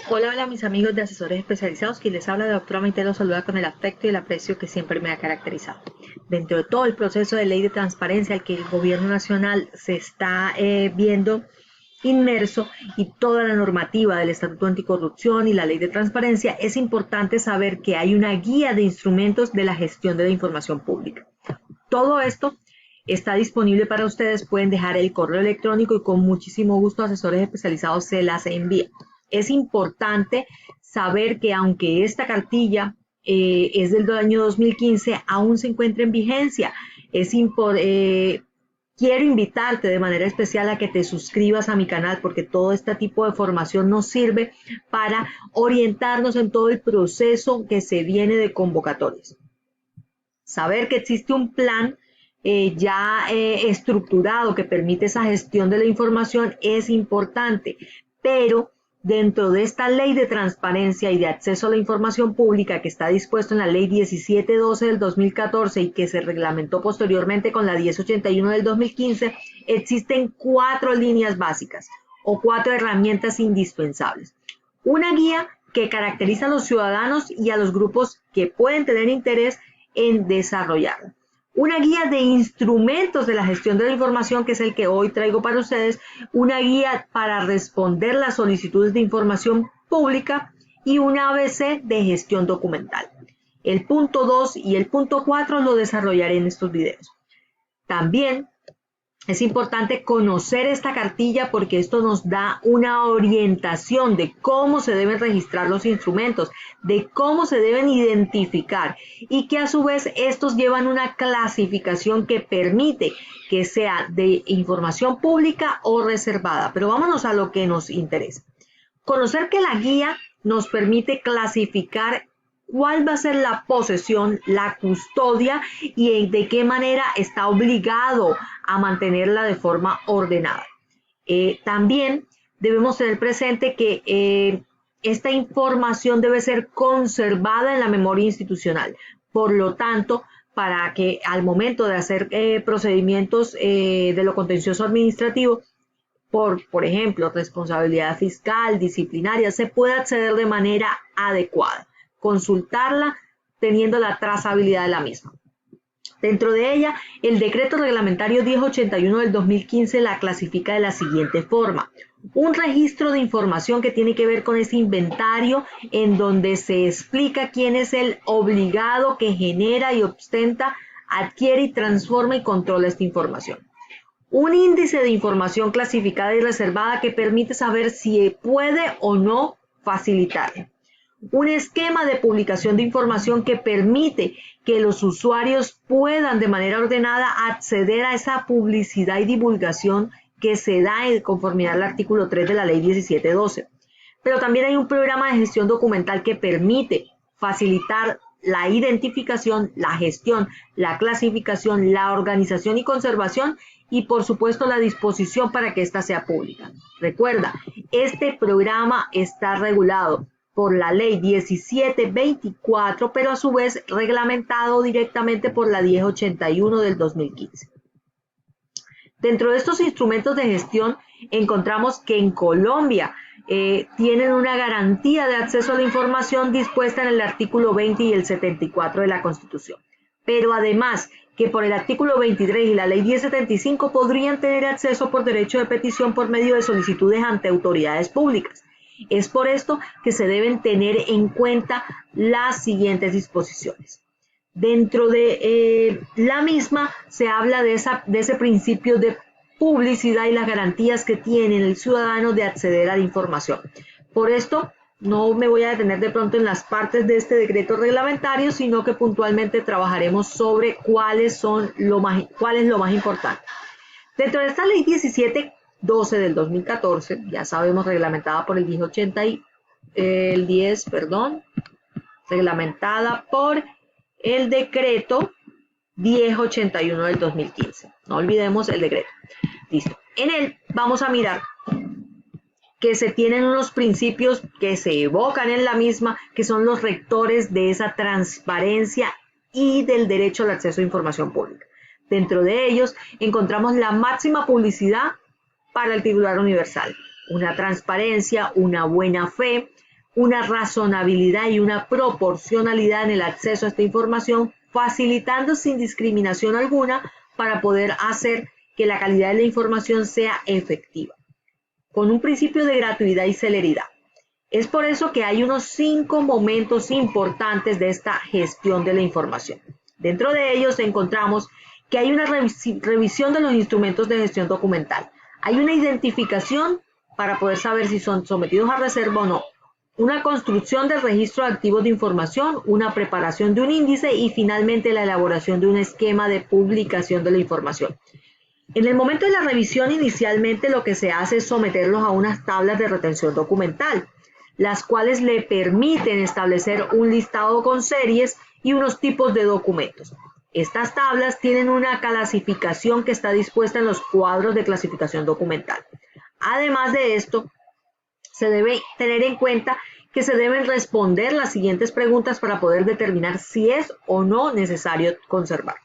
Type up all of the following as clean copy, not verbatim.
Hola, hola mis amigos de asesores especializados, quien les habla, la doctora Maite los saluda con el afecto y el aprecio que siempre me ha caracterizado. Dentro de todo el proceso de ley de transparencia al que el gobierno nacional se está viendo inmerso y toda la normativa del Estatuto Anticorrupción y la ley de transparencia, es importante saber que hay una guía de instrumentos de la gestión de la información pública. Todo esto está disponible para ustedes, pueden dejar el correo electrónico y con muchísimo gusto asesores especializados se las envían. Es importante saber que aunque esta cartilla es del año 2015, aún se encuentra en vigencia. Quiero invitarte de manera especial a que te suscribas a mi canal porque todo este tipo de formación nos sirve para orientarnos en todo el proceso que se viene de convocatorias. Saber que existe un plan estructurado que permite esa gestión de la información es importante, pero dentro de esta ley de transparencia y de acceso a la información pública que está dispuesto en la ley 1712 del 2014 y que se reglamentó posteriormente con la 1081 del 2015, existen 4 líneas básicas o 4 herramientas indispensables. Una guía que caracteriza a los ciudadanos y a los grupos que pueden tener interés en desarrollarla. Una guía de instrumentos de la gestión de la información, que es el que hoy traigo para ustedes, una guía para responder las solicitudes de información pública y un ABC de gestión documental. El punto 2 y el punto 4 lo desarrollaré en estos videos. También es importante conocer esta cartilla porque esto nos da una orientación de cómo se deben registrar los instrumentos, de cómo se deben identificar y que a su vez estos llevan una clasificación que permite que sea de información pública o reservada. Pero vámonos a lo que nos interesa. Conocer que la guía nos permite clasificar cuál va a ser la posesión, la custodia y de qué manera está obligado a mantenerla de forma ordenada. También debemos tener presente que esta información debe ser conservada en la memoria institucional. Por lo tanto, para que al momento de hacer procedimientos de lo contencioso administrativo, por ejemplo, responsabilidad fiscal, disciplinaria, se pueda acceder de manera adecuada. Consultarla teniendo la trazabilidad de la misma. Dentro de ella, el decreto reglamentario 1081 del 2015 la clasifica de la siguiente forma. Un registro de información que tiene que ver con ese inventario en donde se explica quién es el obligado que genera y ostenta adquiere y transforma y controla esta información. Un índice de información clasificada y reservada que permite saber si puede o no facilitar. Un esquema de publicación de información que permite que los usuarios puedan de manera ordenada acceder a esa publicidad y divulgación que se da en conformidad al artículo 3 de la ley 1712. Pero también hay un programa de gestión documental que permite facilitar la identificación, la gestión, la clasificación, la organización y conservación y por supuesto la disposición para que ésta sea pública. Recuerda, este programa está regulado por la ley 1724, pero a su vez reglamentado directamente por la 1081 del 2015. Dentro de estos instrumentos de gestión encontramos que en Colombia tienen una garantía de acceso a la información dispuesta en el artículo 20 y el 74 de la Constitución. Pero además que por el artículo 23 y la ley 1075 podrían tener acceso por derecho de petición por medio de solicitudes ante autoridades públicas. Es por esto que se deben tener en cuenta las siguientes disposiciones. Dentro de la misma se habla de ese principio de publicidad y las garantías que tiene el ciudadano de acceder a la información. Por esto, no me voy a detener de pronto en las partes de este decreto reglamentario, sino que puntualmente trabajaremos sobre cuál es lo más importante. Dentro de esta ley 1712 del 2014, ya sabemos, reglamentada por el 10, reglamentada por el decreto 1081 del 2015. No olvidemos el decreto. Listo. En él vamos a mirar que se tienen unos principios que se evocan en la misma, que son los rectores de esa transparencia y del derecho al acceso a información pública. Dentro de ellos encontramos la máxima publicidad para el titular universal, una transparencia, una buena fe, una razonabilidad y una proporcionalidad en el acceso a esta información, facilitando sin discriminación alguna para poder hacer que la calidad de la información sea efectiva, con un principio de gratuidad y celeridad. Es por eso que hay unos 5 momentos importantes de esta gestión de la información. Dentro de ellos encontramos que hay una revisión de los instrumentos de gestión documental. Hay una identificación para poder saber si son sometidos a reserva o no. Una construcción del registro de activos de información, una preparación de un índice y finalmente la elaboración de un esquema de publicación de la información. En el momento de la revisión, inicialmente lo que se hace es someterlos a unas tablas de retención documental, las cuales le permiten establecer un listado con series y unos tipos de documentos. Estas tablas tienen una clasificación que está dispuesta en los cuadros de clasificación documental. Además de esto, se debe tener en cuenta que se deben responder las siguientes preguntas para poder determinar si es o no necesario conservar.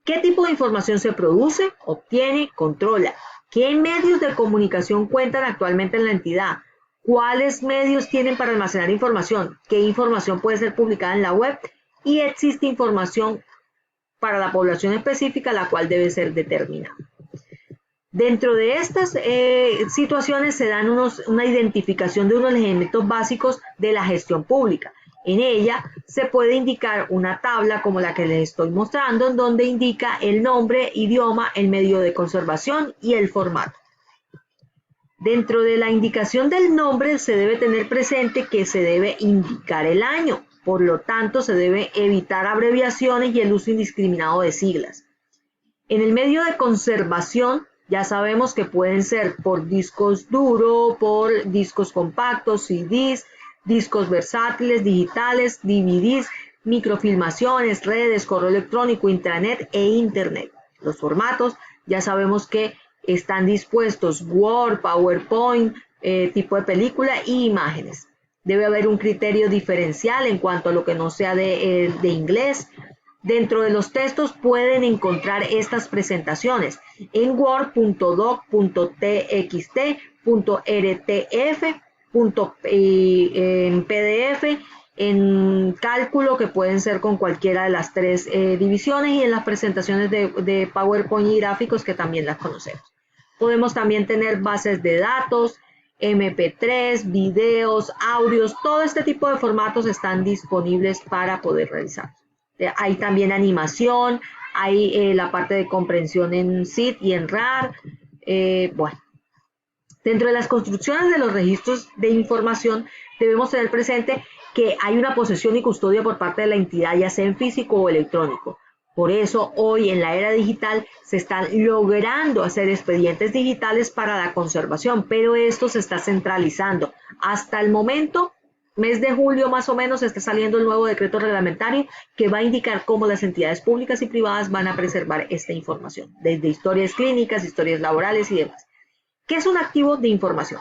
¿Qué tipo de información se produce, obtiene, controla? ¿Qué medios de comunicación cuentan actualmente en la entidad? ¿Cuáles medios tienen para almacenar información? ¿Qué información puede ser publicada en la web? Y existe información para la población específica, la cual debe ser determinada. Dentro de estas situaciones se dan una identificación de unos elementos básicos de la gestión pública. En ella se puede indicar una tabla como la que les estoy mostrando, en donde indica el nombre, idioma, el medio de conservación y el formato. Dentro de la indicación del nombre se debe tener presente que se debe indicar el año, por lo tanto se debe evitar abreviaciones y el uso indiscriminado de siglas. En el medio de conservación ya sabemos que pueden ser por discos duros, por discos compactos, CDs, discos versátiles, digitales, DVDs, microfilmaciones, redes, correo electrónico, intranet e internet. Los formatos ya sabemos que están dispuestos Word, PowerPoint, tipo de película y imágenes. Debe haber un criterio diferencial en cuanto a lo que no sea de inglés. Dentro de los textos pueden encontrar estas presentaciones en Word, .doc, .txt, .rtf, en PDF, en cálculo, que pueden ser con cualquiera de las 3 divisiones, y en las presentaciones de PowerPoint y gráficos, que también las conocemos. Podemos también tener bases de datos, MP3, videos, audios, todo este tipo de formatos están disponibles para poder realizar. Hay también animación, hay la parte de comprensión en SID y en RAR. Bueno, dentro de las construcciones de los registros de información debemos tener presente que hay una posesión y custodia por parte de la entidad, ya sea en físico o electrónico. Por eso hoy en la era digital se están logrando hacer expedientes digitales para la conservación, pero esto se está centralizando. Hasta el momento, mes de julio más o menos, está saliendo el nuevo decreto reglamentario que va a indicar cómo las entidades públicas y privadas van a preservar esta información, desde historias clínicas, historias laborales y demás. ¿Qué es un activo de información?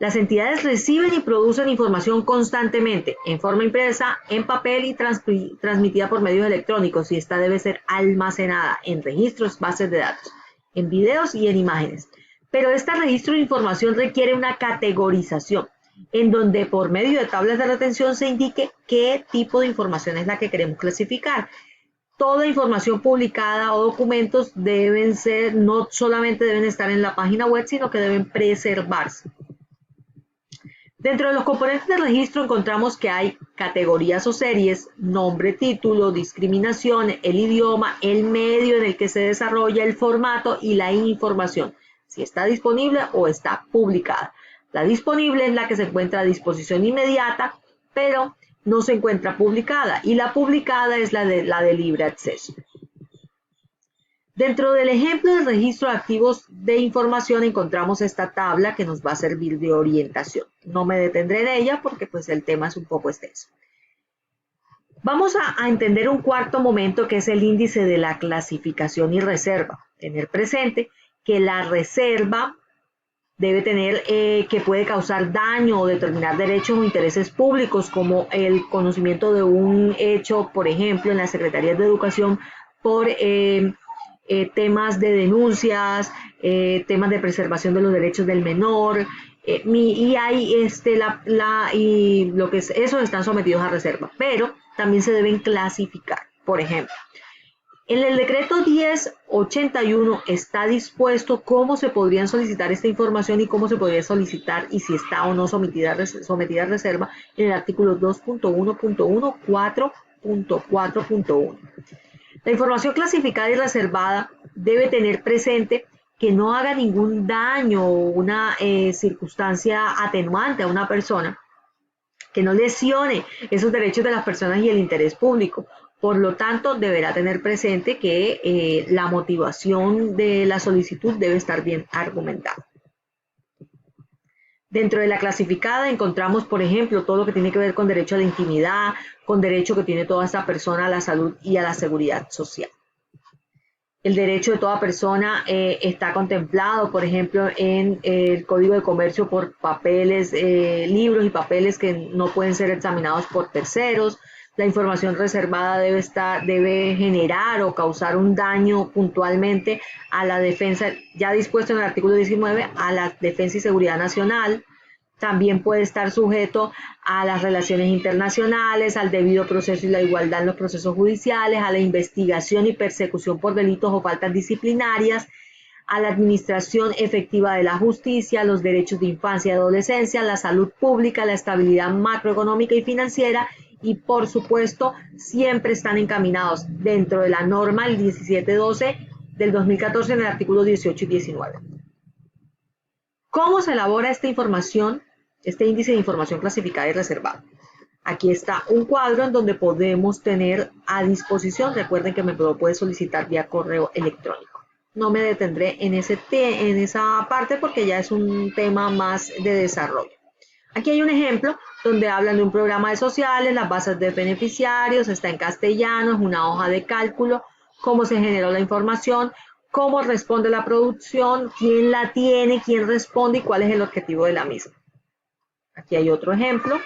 Las entidades reciben y producen información constantemente, en forma impresa, en papel y transmitida por medios electrónicos, y esta debe ser almacenada en registros, bases de datos, en videos y en imágenes. Pero este registro de información requiere una categorización, en donde por medio de tablas de retención se indique qué tipo de información es la que queremos clasificar. Toda información publicada o documentos deben ser, no solamente deben estar en la página web, sino que deben preservarse. Dentro de los componentes del registro encontramos que hay categorías o series, nombre, título, discriminación, el idioma, el medio en el que se desarrolla, el formato y la información, si está disponible o está publicada. La disponible es la que se encuentra a disposición inmediata, pero no se encuentra publicada, y la publicada es la de libre acceso. Dentro del ejemplo del registro de activos de información encontramos esta tabla que nos va a servir de orientación. No me detendré en ella porque pues el tema es un poco extenso. Vamos a entender un cuarto momento, que es el índice de la clasificación y reserva. Tener presente que la reserva debe tener que puede causar daño o determinar derechos o intereses públicos, como el conocimiento de un hecho, por ejemplo, en las secretarías de educación por temas de denuncias, temas de preservación de los derechos del menor, y hay y lo que es, esos están sometidos a reserva, pero también se deben clasificar. Por ejemplo, en el decreto 1081 está dispuesto cómo se podrían solicitar esta información y cómo se podría solicitar y si está o no sometida a reserva en el artículo 2.1.1, 4.4.1. La información clasificada y reservada debe tener presente que no haga ningún daño o una circunstancia atenuante a una persona, que no lesione esos derechos de las personas y el interés público. Por lo tanto, deberá tener presente que la motivación de la solicitud debe estar bien argumentada. Dentro de la clasificada encontramos, por ejemplo, todo lo que tiene que ver con derecho a la intimidad, con derecho que tiene toda esta persona a la salud y a la seguridad social. El derecho de toda persona está contemplado, por ejemplo, en el Código de Comercio por papeles, libros y papeles que no pueden ser examinados por terceros. La información reservada debe generar o causar un daño puntualmente a la defensa, ya dispuesto en el artículo 19, a la defensa y seguridad nacional. También puede estar sujeto a las relaciones internacionales, al debido proceso y la igualdad en los procesos judiciales, a la investigación y persecución por delitos o faltas disciplinarias, a la administración efectiva de la justicia, los derechos de infancia y adolescencia, la salud pública, la estabilidad macroeconómica y financiera, y por supuesto siempre están encaminados dentro de la norma el 1712 del 2014 en el artículo 18 y 19. ¿Cómo se elabora esta información, este índice de información clasificada y reservada? Aquí está un cuadro en donde podemos tener a disposición, recuerden que me lo puede solicitar vía correo electrónico. No me detendré en esa parte porque ya es un tema más de desarrollo. Aquí hay un ejemplo donde hablan de un programa de sociales, las bases de beneficiarios, está en castellano, es una hoja de cálculo, cómo se generó la información, cómo responde la producción, quién la tiene, quién responde y cuál es el objetivo de la misma. Aquí hay otro ejemplo.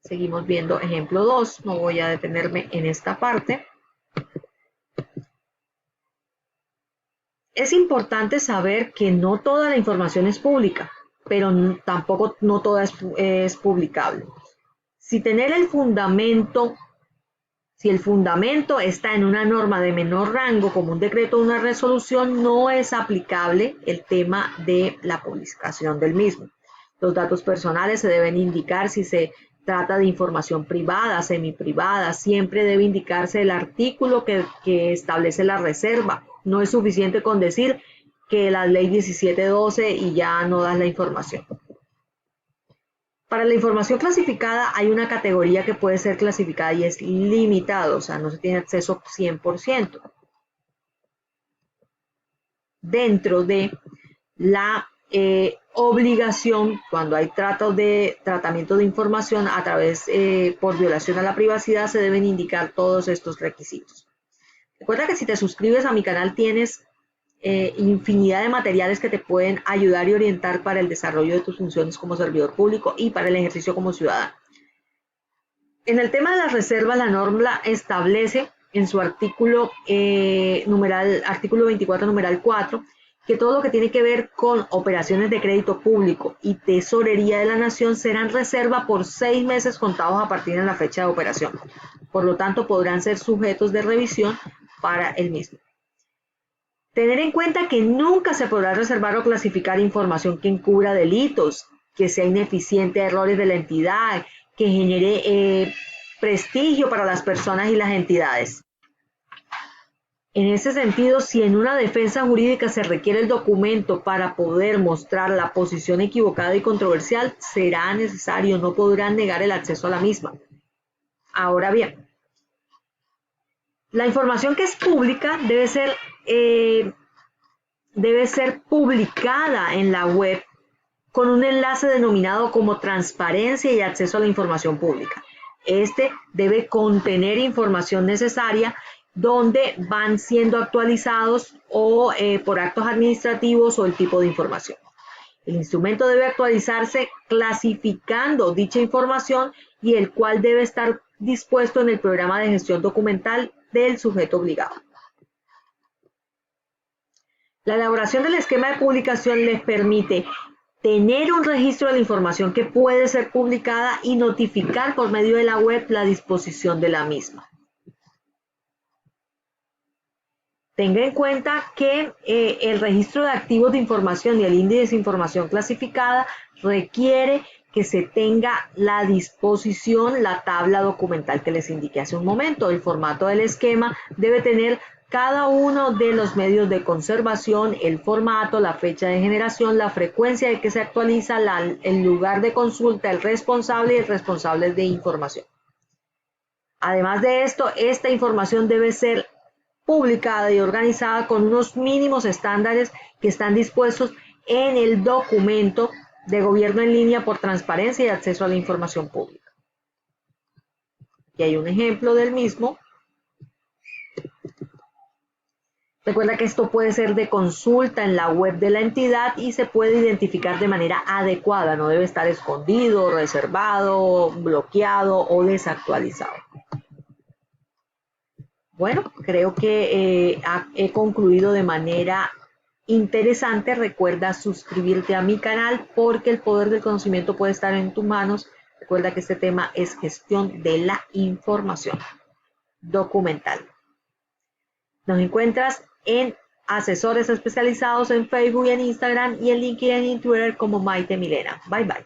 Seguimos viendo ejemplo 2, no voy a detenerme en esta parte. Es importante saber que no toda la información es pública, pero tampoco no toda es publicable. Si el fundamento está en una norma de menor rango, como un decreto o una resolución, no es aplicable el tema de la publicación del mismo. Los datos personales se deben indicar si se trata de información privada, semiprivada, siempre debe indicarse el artículo que establece la reserva. No es suficiente con decir que la ley 1712 y ya no das la información. Para la información clasificada hay una categoría que puede ser clasificada y es limitado, o sea, no se tiene acceso 100%. Dentro de la obligación, cuando hay tratamiento de información a través por violación a la privacidad, se deben indicar todos estos requisitos. Recuerda que si te suscribes a mi canal tienes infinidad de materiales que te pueden ayudar y orientar para el desarrollo de tus funciones como servidor público y para el ejercicio como ciudadano. En el tema de las reservas, la norma establece en su artículo 24, numeral 4, que todo lo que tiene que ver con operaciones de crédito público y tesorería de la nación serán reserva por 6 meses contados a partir de la fecha de operación. Por lo tanto, podrán ser sujetos de revisión para el mismo. Tener en cuenta que nunca se podrá reservar o clasificar información que encubra delitos, que sea ineficiente a errores de la entidad, que genere prestigio para las personas y las entidades. En ese sentido, si en una defensa jurídica se requiere el documento para poder mostrar la posición equivocada y controversial, será necesario, no podrán negar el acceso a la misma. Ahora bien, la información que es pública debe ser publicada en la web con un enlace denominado como transparencia y acceso a la información pública. Este debe contener información necesaria donde van siendo actualizados o por actos administrativos o el tipo de información. El instrumento debe actualizarse clasificando dicha información y el cual debe estar dispuesto en el programa de gestión documental del sujeto obligado. La elaboración del esquema de publicación les permite tener un registro de la información que puede ser publicada y notificar por medio de la web la disposición de la misma. Tenga en cuenta que el registro de activos de información y el índice de información clasificada requiere que se tenga la disposición, la tabla documental que les indiqué hace un momento. El formato del esquema debe tener cada uno de los medios de conservación, el formato, la fecha de generación, la frecuencia de que se actualiza, el lugar de consulta, el responsable y el responsable de información. Además de esto, esta información debe ser publicada y organizada con unos mínimos estándares que están dispuestos en el documento de gobierno en línea por transparencia y acceso a la información pública. Y hay un ejemplo del mismo. Recuerda que esto puede ser de consulta en la web de la entidad y se puede identificar de manera adecuada, no debe estar escondido, reservado, bloqueado o desactualizado. Bueno, creo que he concluido de manera interesante. Recuerda suscribirte a mi canal porque el poder del conocimiento puede estar en tus manos. Recuerda que este tema es gestión de la información documental. Nos encuentras en asesores especializados en Facebook y en Instagram y en LinkedIn y en Twitter como Maite Milena. Bye bye.